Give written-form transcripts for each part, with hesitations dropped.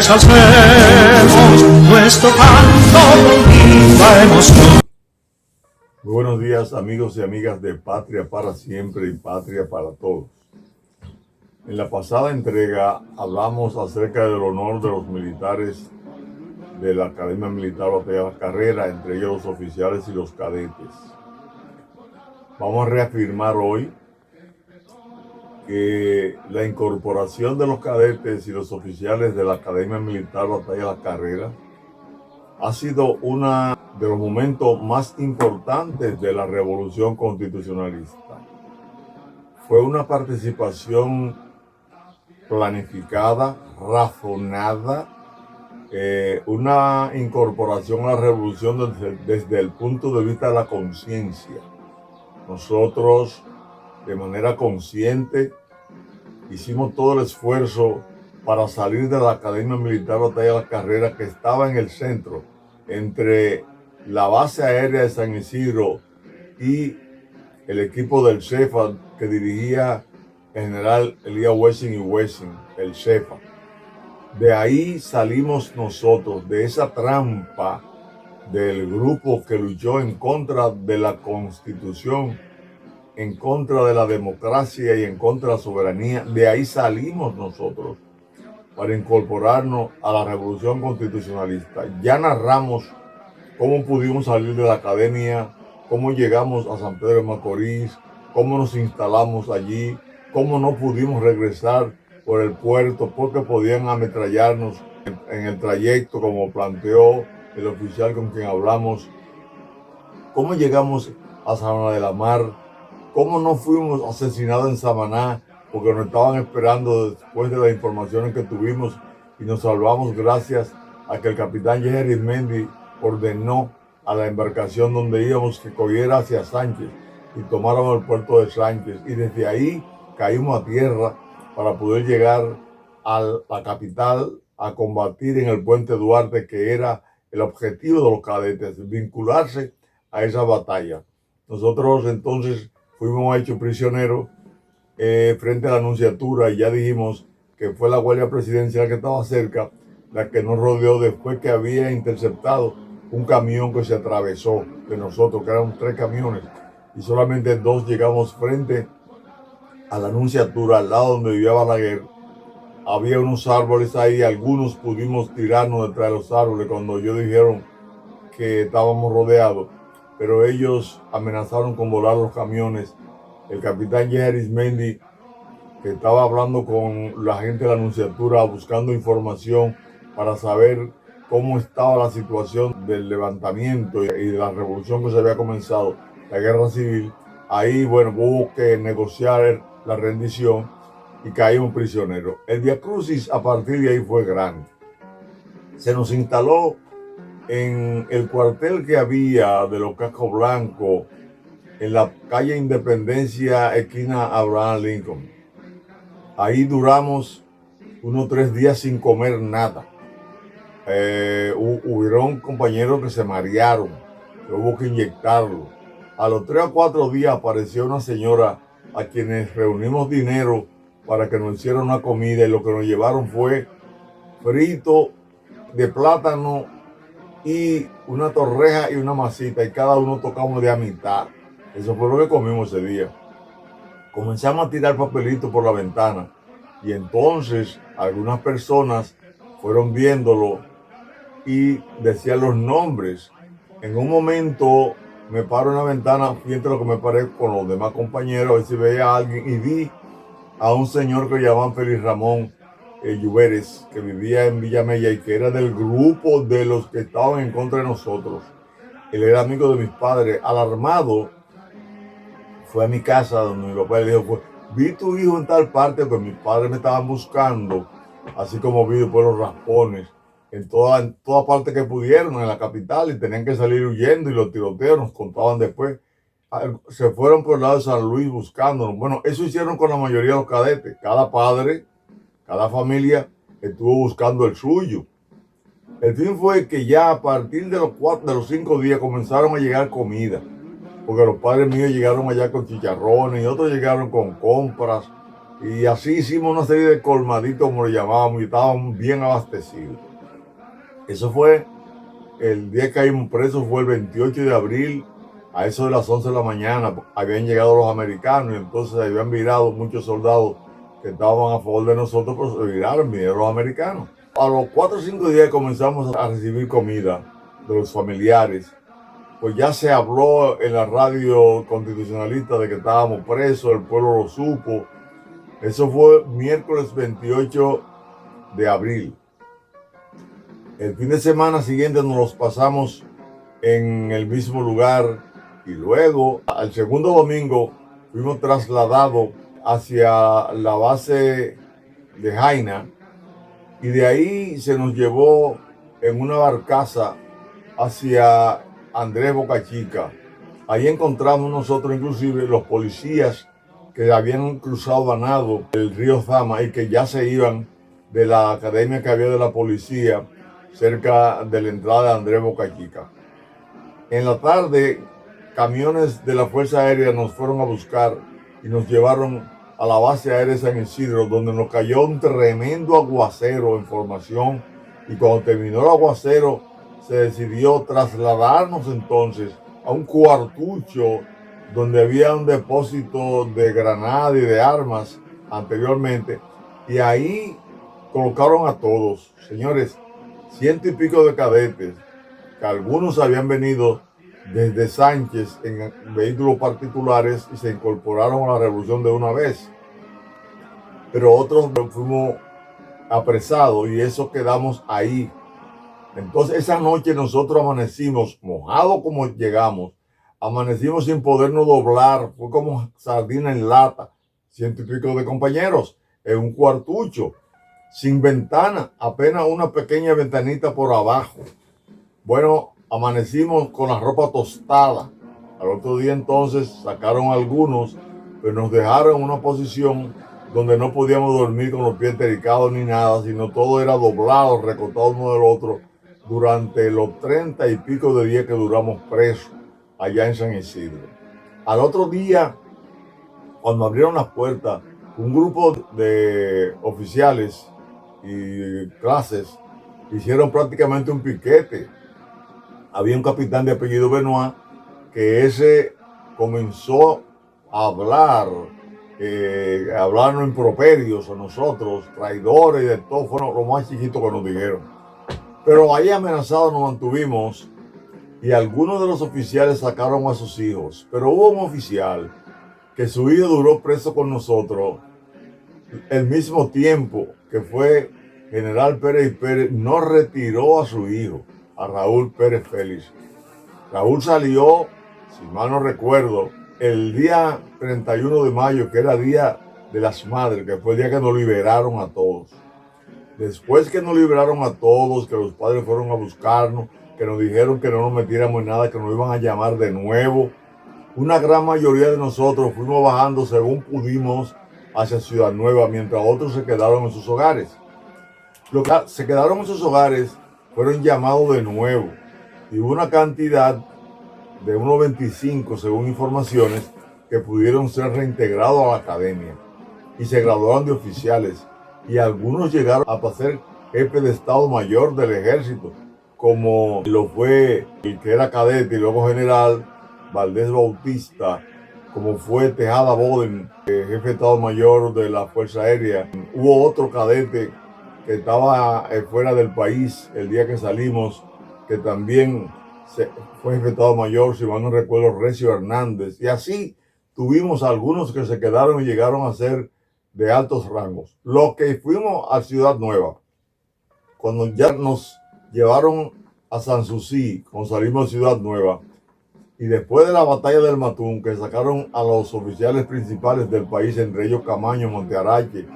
hacemos nuestro canto con viva emoción. Muy buenos días, amigos y amigas de Patria para Siempre y Patria para Todos. En la pasada entrega hablamos acerca del honor de los militares de la Academia Militar Batalla La Carrera, entre ellos los oficiales y los cadetes. Vamos a reafirmar hoy que la incorporación de los cadetes y los oficiales de la Academia Militar Batalla La Carrera ha sido uno de los momentos más importantes de la Revolución Constitucionalista. Fue una participación planificada, razonada, una incorporación a la revolución desde el punto de vista de la conciencia. Nosotros, de manera consciente, hicimos todo el esfuerzo para salir de la Academia Militar Batalla La Carrera, que estaba en el centro, entre la base aérea de San Isidro y el equipo del CEFA que dirigía el general Elías Wessing y Wessing, el CEFA. De ahí salimos nosotros, de esa trampa del grupo que luchó en contra de la Constitución, en contra de la democracia y en contra de la soberanía. De ahí salimos nosotros para incorporarnos a la Revolución Constitucionalista. Ya narramos cómo pudimos salir de la academia, cómo llegamos a San Pedro de Macorís, cómo nos instalamos allí, cómo no pudimos regresar por el puerto porque podían ametrallarnos en el trayecto, como planteó el oficial con quien hablamos, cómo llegamos a San Juan de la Mar, cómo no fuimos asesinados en Samaná porque nos estaban esperando después de las informaciones que tuvimos y nos salvamos gracias a que el capitán Jerry Mendy ordenó a la embarcación donde íbamos que cogiera hacia Sánchez y tomáramos el puerto de Sánchez, y desde ahí caímos a tierra para poder llegar a la capital a combatir en el puente Duarte, que era el objetivo de los cadetes, vincularse a esa batalla. Nosotros entonces fuimos hechos prisioneros frente a la Nunciatura, y ya dijimos que fue la Guardia Presidencial que estaba cerca la que nos rodeó después que había interceptado un camión que se atravesó de nosotros, que eran 3 camiones, y solamente 2 llegamos frente a la Nunciatura, al lado donde vivía Balaguer. Había unos árboles ahí, algunos pudimos tirarnos detrás de los árboles cuando ellos dijeron que estábamos rodeados, pero ellos amenazaron con volar los camiones. El capitán Jerry Mendy, que estaba hablando con la gente de la Nunciatura buscando información para saber cómo estaba la situación del levantamiento y de la revolución que se había comenzado, la guerra civil. Ahí, bueno, hubo que negociar la rendición y caímos prisioneros. El viacrucis a partir de ahí fue grande. Se nos instaló en el cuartel que había de los Cascos Blancos, en la calle Independencia, esquina Abraham Lincoln. Ahí duramos unos 3 días sin comer nada. Hubieron compañeros que se marearon, que hubo que inyectarlo. A los 3 o 4 días apareció una señora a quienes reunimos dinero para que nos hicieran una comida, y lo que nos llevaron fue frito de plátano y una torreja y una masita, y cada uno tocamos de a mitad. Eso fue lo que comimos ese día. Comenzamos a tirar papelitos por la ventana, y entonces algunas personas fueron viéndolo y decían los nombres. En un momento me paro en la ventana, fíjate lo que me paré con los demás compañeros, a ver si veía a alguien, y vi a un señor que llamaban Félix Ramón Lluveres, que vivía en Villamella y que era del grupo de los que estaban en contra de nosotros. Él era amigo de mis padres. Alarmado, fue a mi casa donde mi papá le dijo, vi tu hijo en tal parte, porque mis padres me estaban buscando, así como vi después los raspones en toda parte que pudieron en la capital, y tenían que salir huyendo, y los tiroteos nos contaban después. Se fueron por el lado de San Luis buscándonos. Bueno, eso hicieron con la mayoría de los cadetes. Cada padre, cada familia estuvo buscando el suyo. El fin fue que ya a partir de los 5 días comenzaron a llegar comida, porque los padres míos llegaron allá con chicharrones y otros llegaron con compras, Y así hicimos una serie de colmaditos, como le llamábamos, y estábamos bien abastecidos. Eso fue el día que caímos presos, fue el 28 de abril, a eso de las 11 de la mañana. Habían llegado los americanos y entonces habían virado muchos soldados que estaban a favor de nosotros, pero se viraron, vinieron los americanos. A los 4 o 5 días comenzamos a recibir comida de los familiares. Pues ya se habló en la radio constitucionalista de que estábamos presos, el pueblo lo supo. Eso fue miércoles 28 de abril. El fin de semana siguiente nos los pasamos en el mismo lugar y luego al segundo domingo fuimos trasladados hacia la base de Jaina y de ahí se nos llevó en una barcaza hacia Andrés Boca Chica. Ahí encontramos nosotros inclusive los policías que habían cruzado a nado el río Zama y que ya se iban de la academia que había de la policía cerca de la entrada de Andrés Boca Chica. En la tarde, camiones de la Fuerza Aérea nos fueron a buscar y nos llevaron a la base aérea de San Isidro, donde nos cayó un tremendo aguacero en formación, y cuando terminó el aguacero se decidió trasladarnos entonces a un cuartucho donde había un depósito de granada y de armas anteriormente, y ahí colocaron a todos, señores, 100 y pico de cadetes, que algunos habían venido desde Sánchez en vehículos particulares y se incorporaron a la revolución de una vez. Pero otros fuimos apresados y eso quedamos ahí. Entonces esa noche nosotros amanecimos mojados como llegamos, amanecimos sin podernos doblar, fue como sardina en lata, 100 y pico de compañeros en un cuartucho, sin ventana, apenas una pequeña ventanita por abajo. Bueno, amanecimos con la ropa tostada. Al otro día entonces sacaron algunos, pero nos dejaron en una posición donde no podíamos dormir con los pies tericados ni nada, sino todo era doblado, recortado uno del otro, durante los 30 y pico de días que duramos presos allá en San Isidro. Al otro día, cuando abrieron las puertas, un grupo de oficiales y clases hicieron prácticamente un piquete. Había un capitán de apellido Benoit que ese comenzó a hablarnos improperios a nosotros, traidores y de todo, fueron los más chiquitos que nos dijeron. Pero ahí amenazados nos mantuvimos y algunos de los oficiales sacaron a sus hijos. Pero hubo un oficial que su hijo duró preso con nosotros el mismo tiempo que fue General Pérez y Pérez, no retiró a su hijo, a Raúl Pérez Félix. Raúl salió, si mal no recuerdo, el día 31 de mayo, que era Día de las Madres, que fue el día que nos liberaron a todos. Después que nos liberaron a todos, que los padres fueron a buscarnos, que nos dijeron que no nos metiéramos en nada, que nos iban a llamar de nuevo, una gran mayoría de nosotros fuimos bajando según pudimos hacia Ciudad Nueva, mientras otros se quedaron en sus hogares. Los que se quedaron en sus hogares fueron llamados de nuevo y hubo una cantidad de unos 25, según informaciones, que pudieron ser reintegrados a la academia y se graduaron de oficiales, y algunos llegaron a ser jefe de Estado Mayor del Ejército, como lo fue el que era cadete y luego general, Valdés Bautista, como fue Tejada Boden, jefe de Estado Mayor de la Fuerza Aérea. Hubo otro cadete que estaba fuera del país el día que salimos, que también fue jefe de Estado Mayor, si mal no recuerdo, Recio Hernández. Y así tuvimos algunos que se quedaron y llegaron a ser de altos rangos. Los que fuimos a Ciudad Nueva, cuando ya nos llevaron a Sanssouci, cuando salimos de Ciudad Nueva, y después de la batalla del Matún, que sacaron a los oficiales principales del país, entre ellos Camaño, Montearache,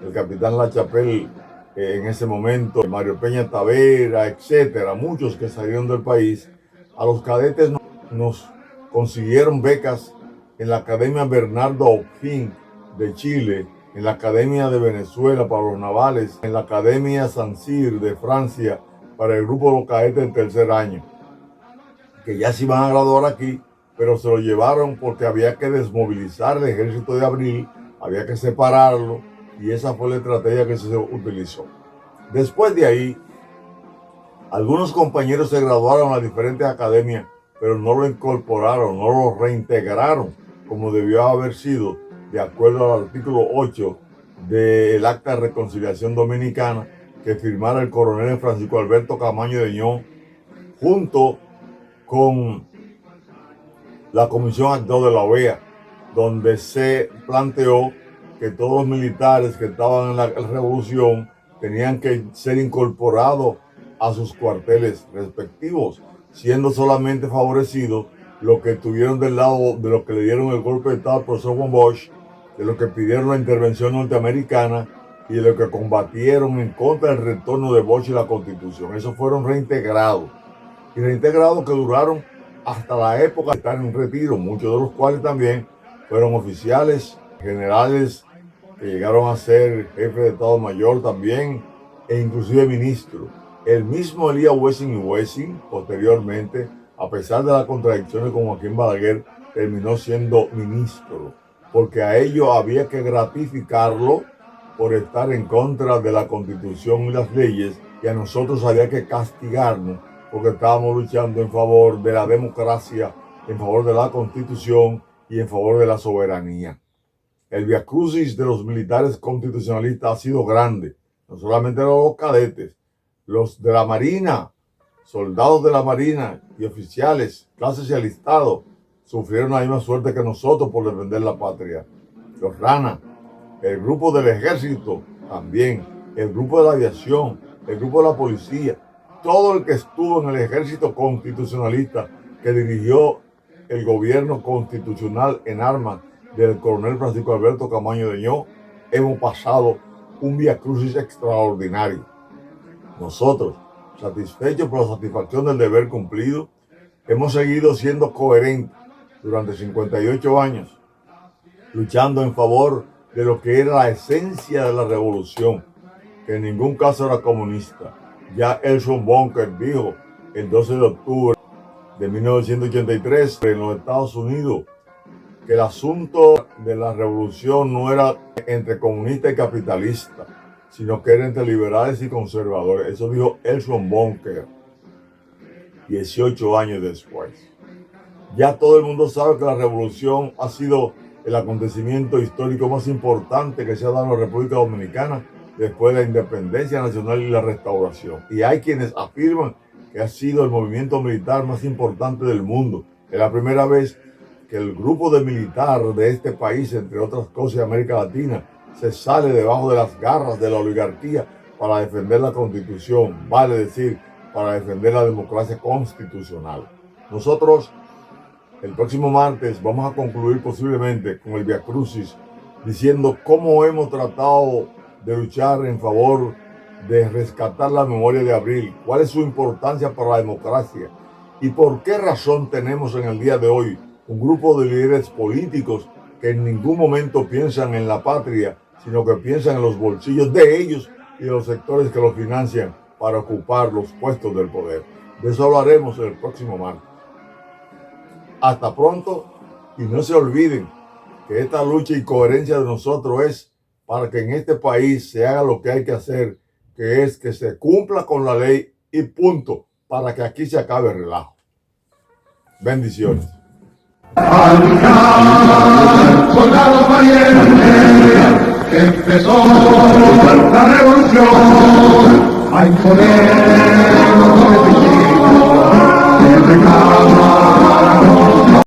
el capitán La Chapelle en ese momento, Mario Peña Tavera, etcétera, muchos que salieron del país, a los cadetes nos consiguieron becas en la Academia Bernardo O'Higgins de Chile, en la Academia de Venezuela para los navales, en la Academia Saint-Cyr de Francia para el grupo de los cadetes del tercer año, que ya se iban a graduar aquí, pero se lo llevaron porque había que desmovilizar el ejército de Abril había que separarlo y esa fue la estrategia que se utilizó. Después de ahí, algunos compañeros se graduaron a diferentes academias, pero no lo incorporaron, no lo reintegraron como debió haber sido, de acuerdo al artículo 8 del Acta de Reconciliación Dominicana que firmara el coronel Francisco Alberto Camaño de Ño junto con la Comisión Actor de la OEA, donde se planteó que todos los militares que estaban en la revolución tenían que ser incorporados a sus cuarteles respectivos, siendo solamente favorecidos los que estuvieron del lado de los que le dieron el golpe de Estado al profesor Juan Bosch, de los que pidieron la intervención norteamericana y de los que combatieron en contra del retorno de Bosch y la Constitución. Esos fueron reintegrados, y reintegrados que duraron hasta la época de estar en retiro, muchos de los cuales también fueron oficiales, generales, que llegaron a ser jefe de Estado Mayor también, e inclusive ministros. El mismo Elías Wessing y Wessing, posteriormente, a pesar de las contradicciones con Joaquín Balaguer, terminó siendo ministro, porque a ellos había que gratificarlo por estar en contra de la Constitución y las leyes, y a nosotros había que castigarnos porque estábamos luchando en favor de la democracia, en favor de la Constitución y en favor de la soberanía. El viacrucis de los militares constitucionalistas ha sido grande, no solamente los cadetes, los de la Marina, soldados de la Marina y oficiales, clases y alistados, sufrieron la misma suerte que nosotros por defender la patria. Los RANA, el grupo del ejército también, el grupo de la aviación, el grupo de la policía, todo el que estuvo en el ejército constitucionalista que dirigió el gobierno constitucional en armas del coronel Francisco Alberto Camaño de Ño, hemos pasado un viacrucis extraordinario. Nosotros, satisfechos por la satisfacción del deber cumplido, hemos seguido siendo coherentes durante 58 años, luchando en favor de lo que era la esencia de la revolución, que en ningún caso era comunista. Ya Elson Bunker dijo el 12 de octubre de 1983 en los Estados Unidos que el asunto de la revolución no era entre comunistas y capitalistas, sino que era entre liberales y conservadores. Eso dijo Elson Bunker 18 años después. Ya todo el mundo sabe que la revolución ha sido el acontecimiento histórico más importante que se ha dado en la República Dominicana después de la independencia nacional y la restauración. Y hay quienes afirman que ha sido el movimiento militar más importante del mundo. Es la primera vez que el grupo de militar de este país, entre otras cosas de América Latina, se sale debajo de las garras de la oligarquía para defender la Constitución, vale decir, para defender la democracia constitucional. Nosotros, el próximo martes, vamos a concluir posiblemente con el viacrucis diciendo cómo hemos tratado de luchar en favor de rescatar la memoria de Abril, cuál es su importancia para la democracia y por qué razón tenemos en el día de hoy un grupo de líderes políticos que en ningún momento piensan en la patria, sino que piensan en los bolsillos de ellos y de los sectores que los financian para ocupar los puestos del poder. De eso hablaremos el próximo martes. Hasta pronto, y no se olviden que esta lucha y coherencia de nosotros es para que en este país se haga lo que hay que hacer, que es que se cumpla con la ley y punto, para que aquí se acabe el relajo. Bendiciones. Soldados valientes, que empezó la revolución, hay poder,